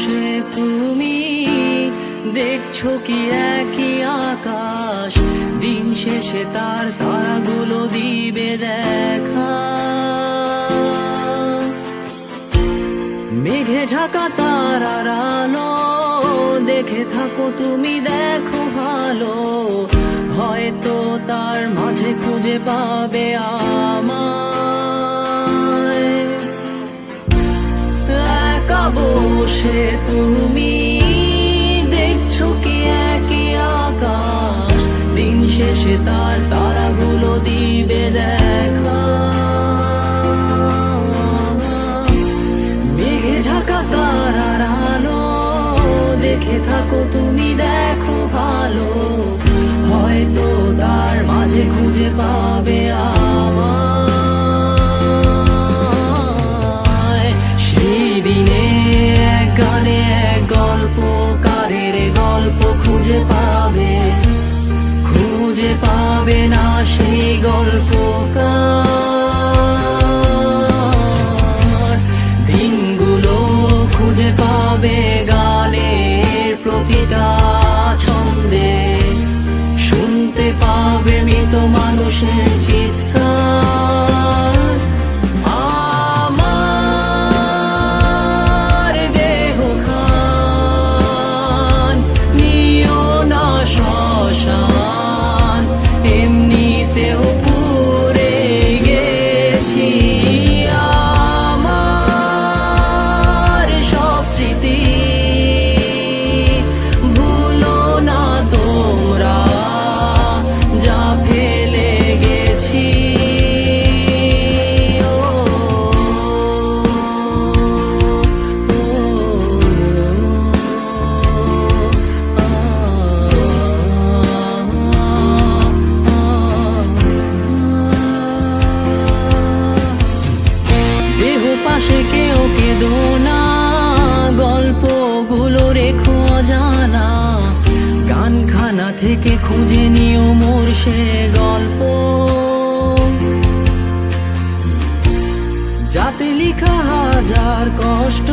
বসে তুমি দেখছো কি একই আকাশ, দিন শেষে তার তারাগুলো দিবে দেখা। মেঘে ঢাকা তারার আলো দেখে থাকো তুমি, দেখো ভালো, হয়তো তার মাঝে খুঁজে পাবে আমায়। একা বসে তুমি দেখছো কি একই আকাশ, দিন শেষে তার তারাগুলো দিবে দেখা। মেঘে ঢাকা তারার আলো দেখে থাকো তুমি, দেখো ভালো, হয়তো তার মাঝে খুঁজে পাবে আমায়। সেই দিনে এক গানে এক গল্পকারের গল্প খুঁজে পাবে, খুঁজে পাবে না সেই গল্পকার। দিনগুলো খুঁজে পাবে গানের প্রতিটা ছন্দে, শুনতে পাবে মৃত মানুষের চিৎকার। আমার দেহ খান নিও না শ্মশান, এমনিতেও পুড়ে গেছি। আমার সব স্মৃতি ভুলো না তোমরা, যা ফেলে গেছি। দেহ পাশে কেউ কেঁদো না, গল্পগুলো রেখো অজানা, গানখানা থেকে খুঁজে নিও মোর সে গল্প, যাতে লিখা হাজার কষ্ট,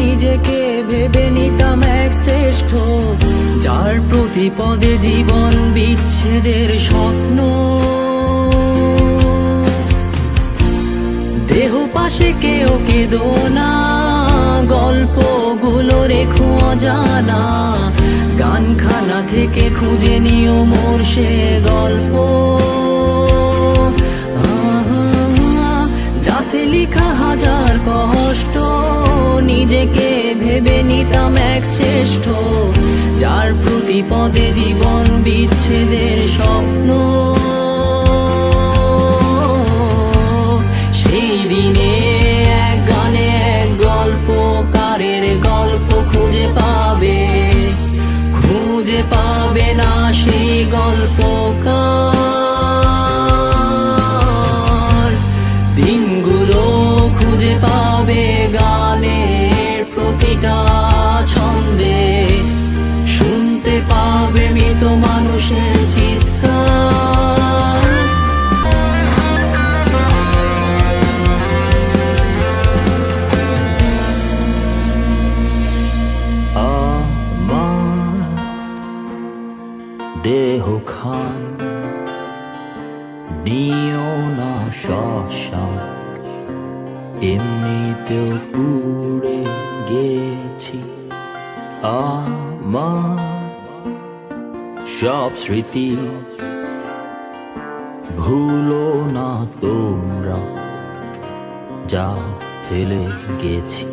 নিজেকে ভেবে নিতাম এক শ্রেষ্ঠ, যার প্রতি পদে জীবন বিচ্ছেদের স্বপ্ন। দেহ পাশে কেউ কেঁদো না, গল্পগুলো রেখো অজানা, গানখানা থেকে খুঁজে নিও মোর সে গল্প, যাতে লিখা হাজার কষ্ট, নিজেকে ভেবে নিতাম এক শ্রেষ্ঠ, যার প্রতি পদে জীবন বিচ্ছেদের স্বপ্ন। সেই দিনে এক গানে এক গল্পকারের গল্প খুঁজে পাবে, খুঁজে পাবে না সেই গল্পকার। দিনগুলো খুঁজে পাবে গানের প্রতিটা ছন্দে, শুনতে পাবে মৃত মানুষের চিৎকার। আমার দেহ খান নিও না শ্মশান, এমনিতেও পুড়ে গেছি। আমার সব স্মৃতি ভুলো না তোমরা, যা ফেলে গেছি।